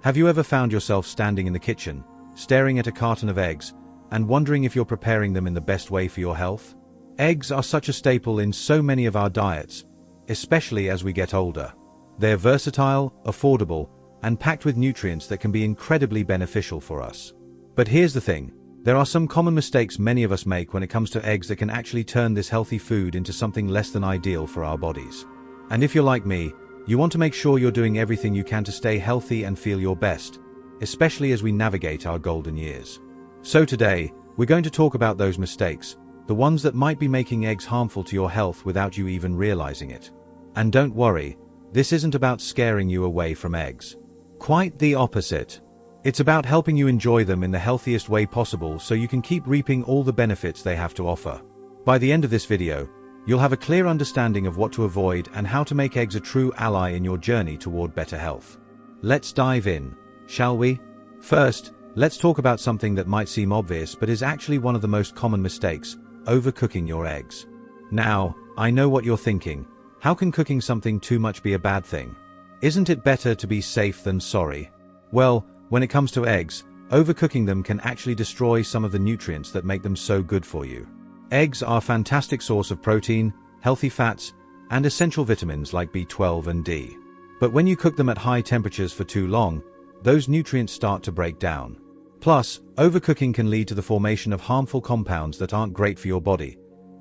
Have you ever found yourself standing in the kitchen, staring at a carton of eggs, and wondering if you're preparing them in the best way for your health? Eggs are such a staple in so many of our diets, especially as we get older. They're versatile, affordable, and packed with nutrients that can be incredibly beneficial for us. But here's the thing. There are some common mistakes many of us make when it comes to eggs that can actually turn this healthy food into something less than ideal for our bodies. And if you're like me, you want to make sure you're doing everything you can to stay healthy and feel your best, especially as we navigate our golden years. So today, we're going to talk about those mistakes, the ones that might be making eggs harmful to your health without you even realizing it. And don't worry, this isn't about scaring you away from eggs. Quite the opposite. It's about helping you enjoy them in the healthiest way possible so you can keep reaping all the benefits they have to offer. By the end of this video, you'll have a clear understanding of what to avoid and how to make eggs a true ally in your journey toward better health. Let's dive in, shall we? First, let's talk about something that might seem obvious but is actually one of the most common mistakes: overcooking your eggs. Now, I know what you're thinking. How can cooking something too much be a bad thing? Isn't it better to be safe than sorry? Well, when it comes to eggs, overcooking them can actually destroy some of the nutrients that make them so good for you. Eggs are a fantastic source of protein, healthy fats, and essential vitamins like B12 and D. But when you cook them at high temperatures for too long, those nutrients start to break down. Plus, overcooking can lead to the formation of harmful compounds that aren't great for your body,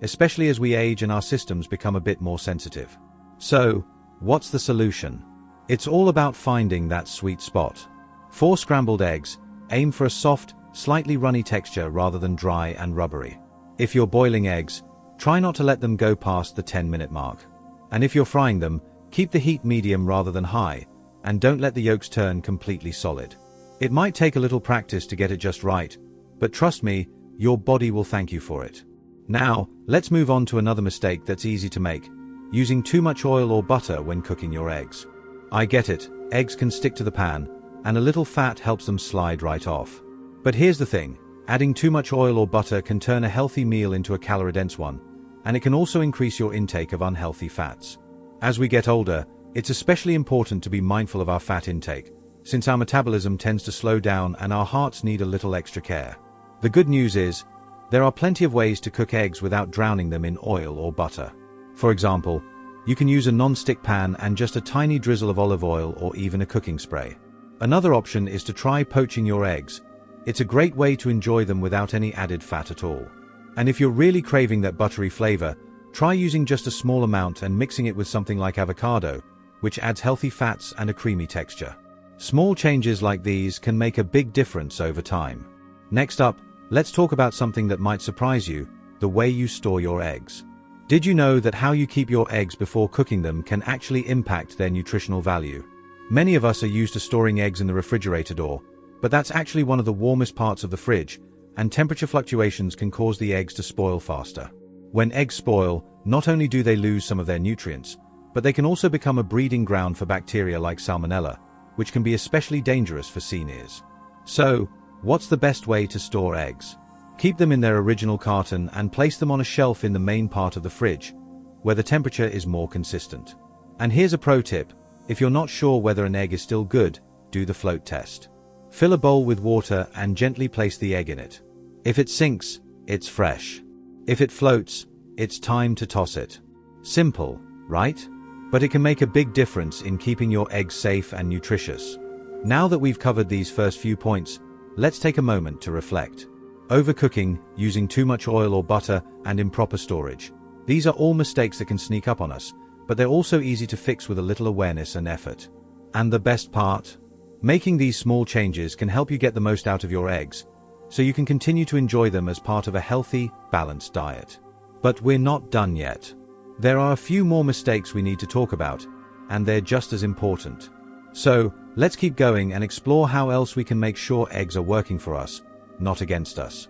especially as we age and our systems become a bit more sensitive. So, what's the solution? It's all about finding that sweet spot. For scrambled eggs, aim for a soft, slightly runny texture rather than dry and rubbery. If you're boiling eggs, try not to let them go past the 10-minute mark. And if you're frying them, keep the heat medium rather than high, and don't let the yolks turn completely solid. It might take a little practice to get it just right, but trust me, your body will thank you for it. Now, let's move on to another mistake that's easy to make: using too much oil or butter when cooking your eggs. I get it, eggs can stick to the pan, and a little fat helps them slide right off. But here's the thing, adding too much oil or butter can turn a healthy meal into a calorie-dense one, and it can also increase your intake of unhealthy fats. As we get older, it's especially important to be mindful of our fat intake, since our metabolism tends to slow down and our hearts need a little extra care. The good news is, there are plenty of ways to cook eggs without drowning them in oil or butter. For example, you can use a non-stick pan and just a tiny drizzle of olive oil or even a cooking spray. Another option is to try poaching your eggs. It's a great way to enjoy them without any added fat at all. And if you're really craving that buttery flavor, try using just a small amount and mixing it with something like avocado, which adds healthy fats and a creamy texture. Small changes like these can make a big difference over time. Next up, let's talk about something that might surprise you: the way you store your eggs. Did you know that how you keep your eggs before cooking them can actually impact their nutritional value? Many of us are used to storing eggs in the refrigerator door, but that's actually one of the warmest parts of the fridge, and temperature fluctuations can cause the eggs to spoil faster. When eggs spoil, not only do they lose some of their nutrients, but they can also become a breeding ground for bacteria like salmonella, which can be especially dangerous for seniors. So, what's the best way to store eggs? Keep them in their original carton and place them on a shelf in the main part of the fridge, where the temperature is more consistent. And here's a pro tip: if you're not sure whether an egg is still good, do the float test. Fill a bowl with water and gently place the egg in it. If it sinks, it's fresh. If it floats, it's time to toss it. Simple, right? But it can make a big difference in keeping your eggs safe and nutritious. Now that we've covered these first few points, let's take a moment to reflect. Overcooking, using too much oil or butter, and improper storage. These are all mistakes that can sneak up on us, but they're also easy to fix with a little awareness and effort. And the best part? Making these small changes can help you get the most out of your eggs, so you can continue to enjoy them as part of a healthy, balanced diet. But we're not done yet. There are a few more mistakes we need to talk about, and they're just as important. So, let's keep going and explore how else we can make sure eggs are working for us, not against us.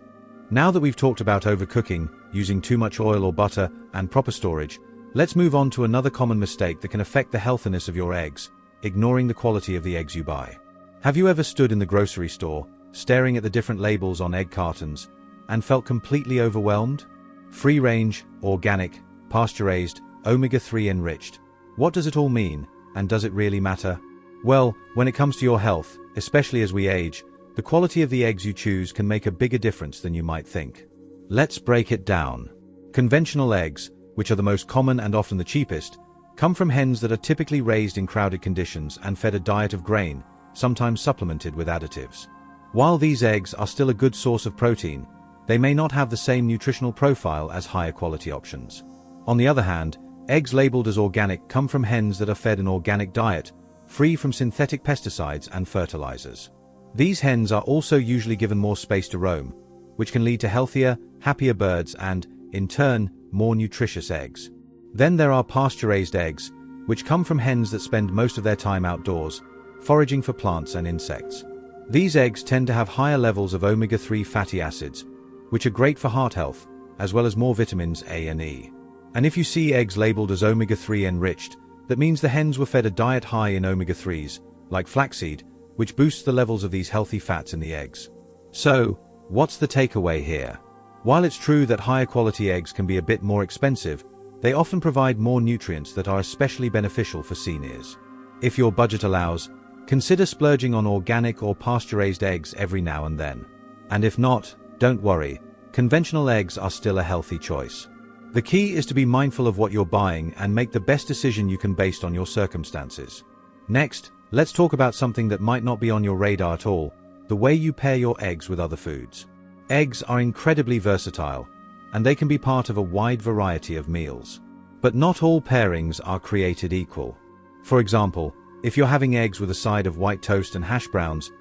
Now that we've talked about overcooking, using too much oil or butter, and proper storage, let's move on to another common mistake that can affect the healthiness of your eggs: ignoring the quality of the eggs you buy. Have you ever stood in the grocery store, staring at the different labels on egg cartons, and felt completely overwhelmed? Free-range, organic, pasture-raised, omega-3 enriched. What does it all mean, and does it really matter? Well, when it comes to your health, especially as we age, the quality of the eggs you choose can make a bigger difference than you might think. Let's break it down. Conventional eggs, which are the most common and often the cheapest, come from hens that are typically raised in crowded conditions and fed a diet of grain, sometimes supplemented with additives. While these eggs are still a good source of protein, they may not have the same nutritional profile as higher quality options. On the other hand, eggs labeled as organic come from hens that are fed an organic diet, free from synthetic pesticides and fertilizers. These hens are also usually given more space to roam, which can lead to healthier, happier birds and, in turn, more nutritious eggs. Then there are pasture-raised eggs, which come from hens that spend most of their time outdoors, foraging for plants and insects. These eggs tend to have higher levels of omega-3 fatty acids, which are great for heart health, as well as more vitamins A and E. And if you see eggs labeled as omega-3 enriched, that means the hens were fed a diet high in omega-3s, like flaxseed, which boosts the levels of these healthy fats in the eggs. So, what's the takeaway here? While it's true that higher quality eggs can be a bit more expensive, they often provide more nutrients that are especially beneficial for seniors. If your budget allows, consider splurging on organic or pasture-raised eggs every now and then. And if not, don't worry, conventional eggs are still a healthy choice. The key is to be mindful of what you're buying and make the best decision you can based on your circumstances. Next, let's talk about something that might not be on your radar at all: the way you pair your eggs with other foods. Eggs are incredibly versatile, and they can be part of a wide variety of meals. But not all pairings are created equal. For example, if you're having eggs with a side of white toast and hash browns,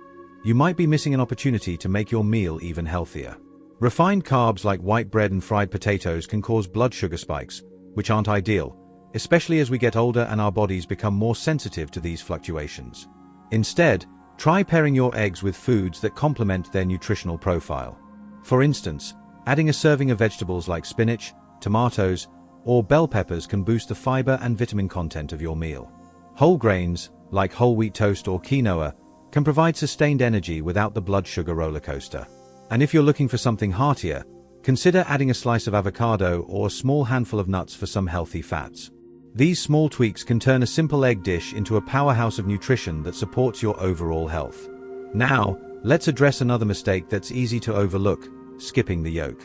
you might be missing an opportunity to make your meal even healthier. Refined carbs like white bread and fried potatoes can cause blood sugar spikes, which aren't ideal, especially as we get older and our bodies become more sensitive to these fluctuations. Instead, try pairing your eggs with foods that complement their nutritional profile. For instance, adding a serving of vegetables like spinach, tomatoes, or bell peppers can boost the fiber and vitamin content of your meal. Whole grains, like whole wheat toast or quinoa, can provide sustained energy without the blood sugar roller coaster. And if you're looking for something heartier, consider adding a slice of avocado or a small handful of nuts for some healthy fats. These small tweaks can turn a simple egg dish into a powerhouse of nutrition that supports your overall health. Now, let's address another mistake that's easy to overlook: skipping the yolk.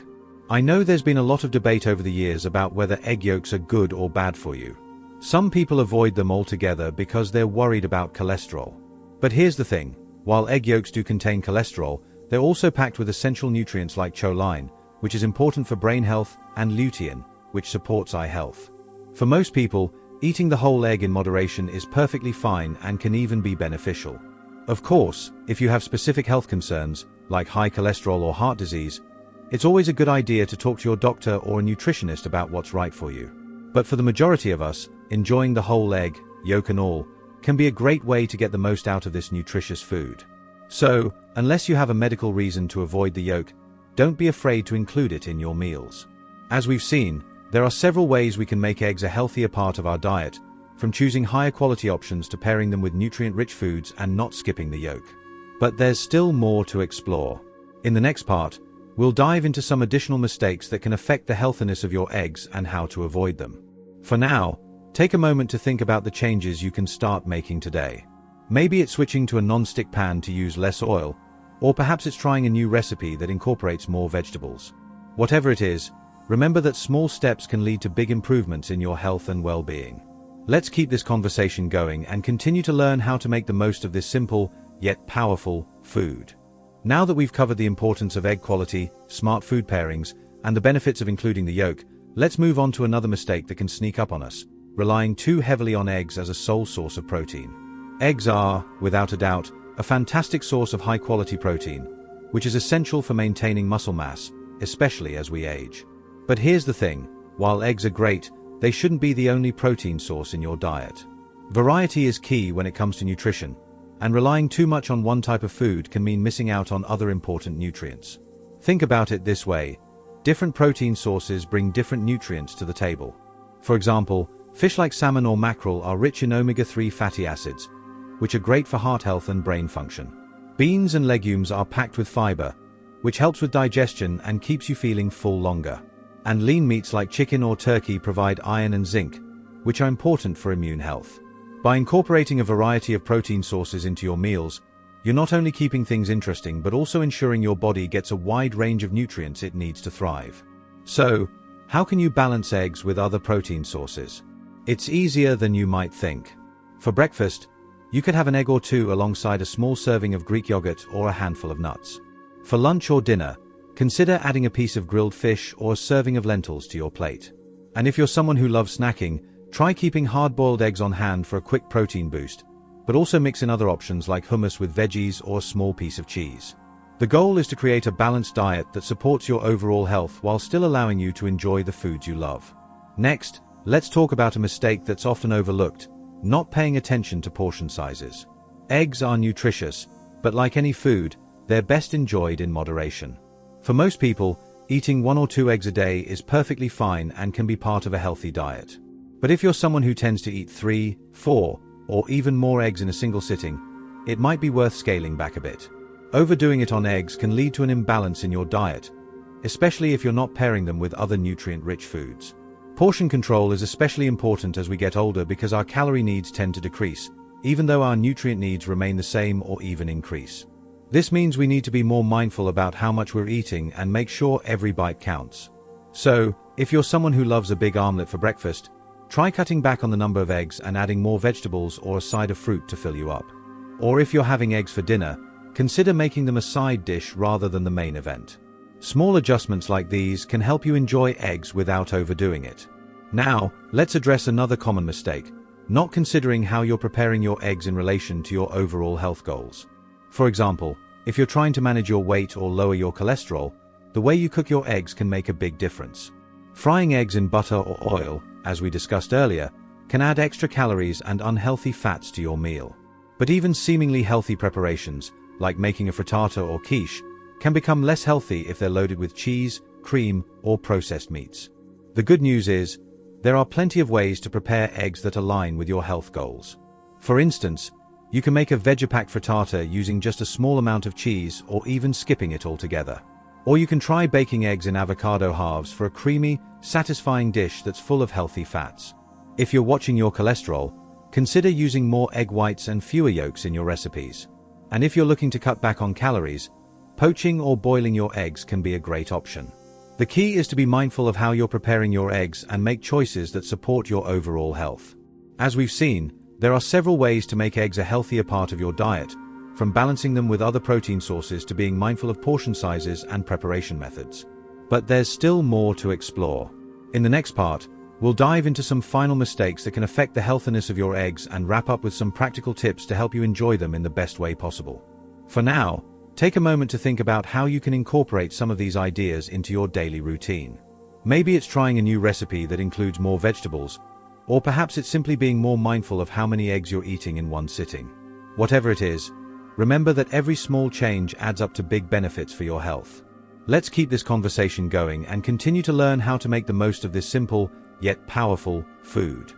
I know there's been a lot of debate over the years about whether egg yolks are good or bad for you. Some people avoid them altogether because they're worried about cholesterol. But here's the thing: while egg yolks do contain cholesterol, they're also packed with essential nutrients like choline, which is important for brain health, and lutein, which supports eye health. For most people, eating the whole egg in moderation is perfectly fine and can even be beneficial. Of course, if you have specific health concerns, like high cholesterol or heart disease, it's always a good idea to talk to your doctor or a nutritionist about what's right for you. But for the majority of us, enjoying the whole egg, yolk and all, can be a great way to get the most out of this nutritious food. So, unless you have a medical reason to avoid the yolk, don't be afraid to include it in your meals. As we've seen, there are several ways we can make eggs a healthier part of our diet, from choosing higher quality options to pairing them with nutrient-rich foods and not skipping the yolk. But there's still more to explore. In the next part, we'll dive into some additional mistakes that can affect the healthiness of your eggs and how to avoid them. For now, take a moment to think about the changes you can start making today. Maybe it's switching to a non-stick pan to use less oil, or perhaps it's trying a new recipe that incorporates more vegetables. Whatever it is, remember that small steps can lead to big improvements in your health and well-being. Let's keep this conversation going and continue to learn how to make the most of this simple, yet powerful, food. Now that we've covered the importance of egg quality, smart food pairings, and the benefits of including the yolk, let's move on to another mistake that can sneak up on us: relying too heavily on eggs as a sole source of protein. Eggs are, without a doubt, a fantastic source of high-quality protein, which is essential for maintaining muscle mass, especially as we age. But here's the thing: while eggs are great, they shouldn't be the only protein source in your diet. Variety is key when it comes to nutrition, and relying too much on one type of food can mean missing out on other important nutrients. Think about it this way: different protein sources bring different nutrients to the table. For example, fish like salmon or mackerel are rich in omega-3 fatty acids, which are great for heart health and brain function. Beans and legumes are packed with fiber, which helps with digestion and keeps you feeling full longer. And lean meats like chicken or turkey provide iron and zinc, which are important for immune health. By incorporating a variety of protein sources into your meals, you're not only keeping things interesting but also ensuring your body gets a wide range of nutrients it needs to thrive. So, how can you balance eggs with other protein sources? It's easier than you might think. For breakfast, you could have an egg or two alongside a small serving of Greek yogurt or a handful of nuts. For lunch or dinner, consider adding a piece of grilled fish or a serving of lentils to your plate. And if you're someone who loves snacking, try keeping hard-boiled eggs on hand for a quick protein boost, but also mix in other options like hummus with veggies or a small piece of cheese. The goal is to create a balanced diet that supports your overall health while still allowing you to enjoy the foods you love. Next, let's talk about a mistake that's often overlooked: not paying attention to portion sizes. Eggs are nutritious, but like any food, they're best enjoyed in moderation. For most people, eating 1 or 2 eggs a day is perfectly fine and can be part of a healthy diet. But if you're someone who tends to eat 3, 4, or even more eggs in a single sitting, it might be worth scaling back a bit. Overdoing it on eggs can lead to an imbalance in your diet, especially if you're not pairing them with other nutrient-rich foods. Portion control is especially important as we get older because our calorie needs tend to decrease, even though our nutrient needs remain the same or even increase. This means we need to be more mindful about how much we're eating and make sure every bite counts. So, if you're someone who loves a big omelette for breakfast, try cutting back on the number of eggs and adding more vegetables or a side of fruit to fill you up. Or if you're having eggs for dinner, consider making them a side dish rather than the main event. Small adjustments like these can help you enjoy eggs without overdoing it. Now, let's address another common mistake: not considering how you're preparing your eggs in relation to your overall health goals. For example, if you're trying to manage your weight or lower your cholesterol, the way you cook your eggs can make a big difference. Frying eggs in butter or oil, as we discussed earlier, can add extra calories and unhealthy fats to your meal. But even seemingly healthy preparations, like making a frittata or quiche, can become less healthy if they're loaded with cheese, cream, or processed meats. The good news is, there are plenty of ways to prepare eggs that align with your health goals. For instance, you can make a Vegepack frittata using just a small amount of cheese or even skipping it altogether. Or you can try baking eggs in avocado halves for a creamy, satisfying dish that's full of healthy fats. If you're watching your cholesterol, consider using more egg whites and fewer yolks in your recipes. And if you're looking to cut back on calories, poaching or boiling your eggs can be a great option. The key is to be mindful of how you're preparing your eggs and make choices that support your overall health. As we've seen, there are several ways to make eggs a healthier part of your diet, from balancing them with other protein sources to being mindful of portion sizes and preparation methods. But there's still more to explore. In the next part, we'll dive into some final mistakes that can affect the healthiness of your eggs and wrap up with some practical tips to help you enjoy them in the best way possible. For now, take a moment to think about how you can incorporate some of these ideas into your daily routine. Maybe it's trying a new recipe that includes more vegetables, or perhaps it's simply being more mindful of how many eggs you're eating in one sitting. Whatever it is, remember that every small change adds up to big benefits for your health. Let's keep this conversation going and continue to learn how to make the most of this simple, yet powerful, food.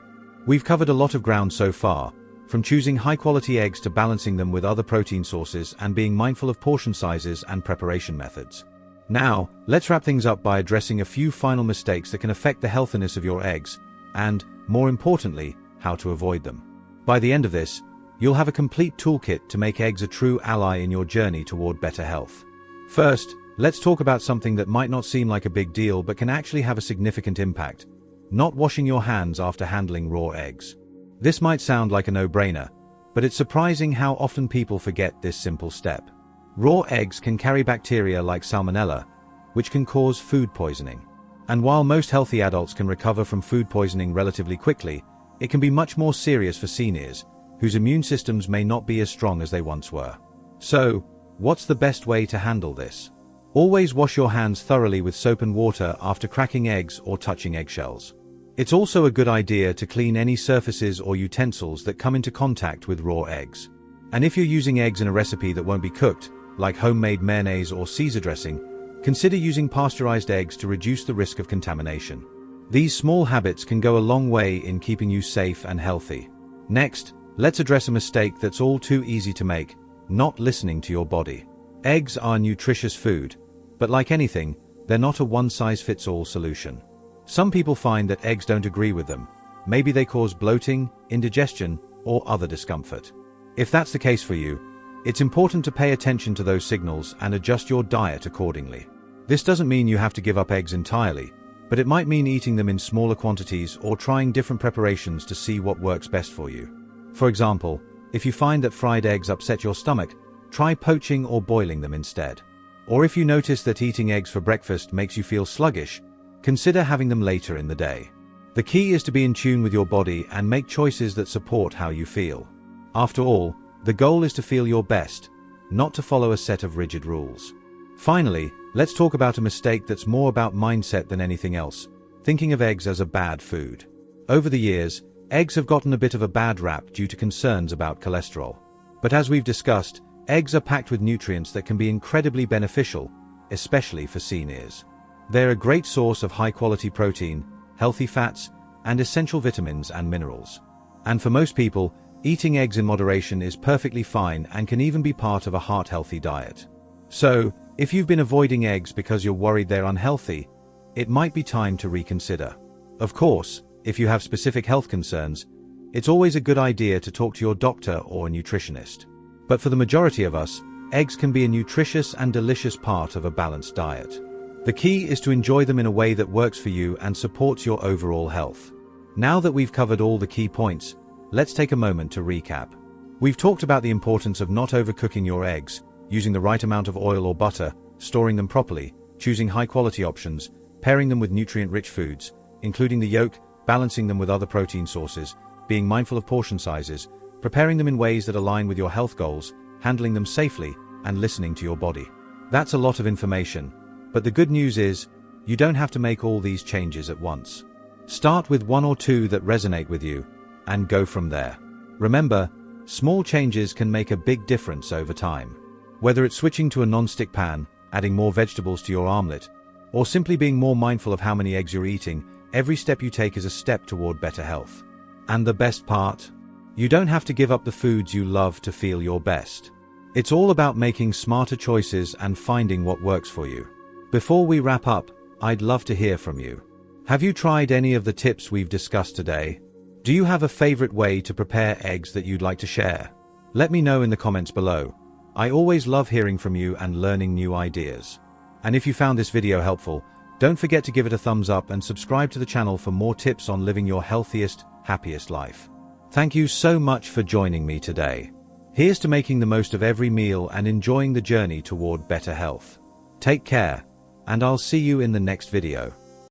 We've covered a lot of ground so far, from choosing high-quality eggs to balancing them with other protein sources and being mindful of portion sizes and preparation methods. Now, let's wrap things up by addressing a few final mistakes that can affect the healthiness of your eggs, and, more importantly, how to avoid them. By the end of this, you'll have a complete toolkit to make eggs a true ally in your journey toward better health. First, let's talk about something that might not seem like a big deal but can actually have a significant impact: not washing your hands after handling raw eggs. This might sound like a no-brainer, but it's surprising how often people forget this simple step. Raw eggs can carry bacteria like Salmonella, which can cause food poisoning. And while most healthy adults can recover from food poisoning relatively quickly, it can be much more serious for seniors, whose immune systems may not be as strong as they once were. So, what's the best way to handle this? Always wash your hands thoroughly with soap and water after cracking eggs or touching eggshells. It's also a good idea to clean any surfaces or utensils that come into contact with raw eggs. And if you're using eggs in a recipe that won't be cooked, like homemade mayonnaise or Caesar dressing, consider using pasteurized eggs to reduce the risk of contamination. These small habits can go a long way in keeping you safe and healthy. Next, let's address a mistake that's all too easy to make: not listening to your body. Eggs are nutritious food, but like anything, they're not a one-size-fits-all solution. Some people find that eggs don't agree with them. Maybe they cause bloating, indigestion, or other discomfort. If that's the case for you, it's important to pay attention to those signals and adjust your diet accordingly. This doesn't mean you have to give up eggs entirely, but it might mean eating them in smaller quantities or trying different preparations to see what works best for you. For example, if you find that fried eggs upset your stomach, try poaching or boiling them instead. Or if you notice that eating eggs for breakfast makes you feel sluggish, consider having them later in the day. The key is to be in tune with your body and make choices that support how you feel. After all, the goal is to feel your best, not to follow a set of rigid rules. Finally, let's talk about a mistake that's more about mindset than anything else: thinking of eggs as a bad food. Over the years, eggs have gotten a bit of a bad rap due to concerns about cholesterol. But as we've discussed, eggs are packed with nutrients that can be incredibly beneficial, especially for seniors. They're a great source of high-quality protein, healthy fats, and essential vitamins and minerals. And for most people, eating eggs in moderation is perfectly fine and can even be part of a heart-healthy diet. So, if you've been avoiding eggs because you're worried they're unhealthy, it might be time to reconsider. Of course, if you have specific health concerns, it's always a good idea to talk to your doctor or a nutritionist. But for the majority of us, eggs can be a nutritious and delicious part of a balanced diet. The key is to enjoy them in a way that works for you and supports your overall health. Now that we've covered all the key points, let's take a moment to recap. We've talked about the importance of not overcooking your eggs, using the right amount of oil or butter, storing them properly, choosing high-quality options, pairing them with nutrient-rich foods, including the yolk, balancing them with other protein sources, being mindful of portion sizes, preparing them in ways that align with your health goals, handling them safely, and listening to your body. That's a lot of information, but the good news is, you don't have to make all these changes at once. Start with one or two that resonate with you, and go from there. Remember, small changes can make a big difference over time. Whether it's switching to a non-stick pan, adding more vegetables to your omelette, or simply being more mindful of how many eggs you're eating, every step you take is a step toward better health. And the best part? You don't have to give up the foods you love to feel your best. It's all about making smarter choices and finding what works for you. Before we wrap up, I'd love to hear from you. Have you tried any of the tips we've discussed today? Do you have a favorite way to prepare eggs that you'd like to share? Let me know in the comments below. I always love hearing from you and learning new ideas. And if you found this video helpful, don't forget to give it a thumbs up and subscribe to the channel for more tips on living your healthiest, happiest life. Thank you so much for joining me today. Here's to making the most of every meal and enjoying the journey toward better health. Take care, and I'll see you in the next video.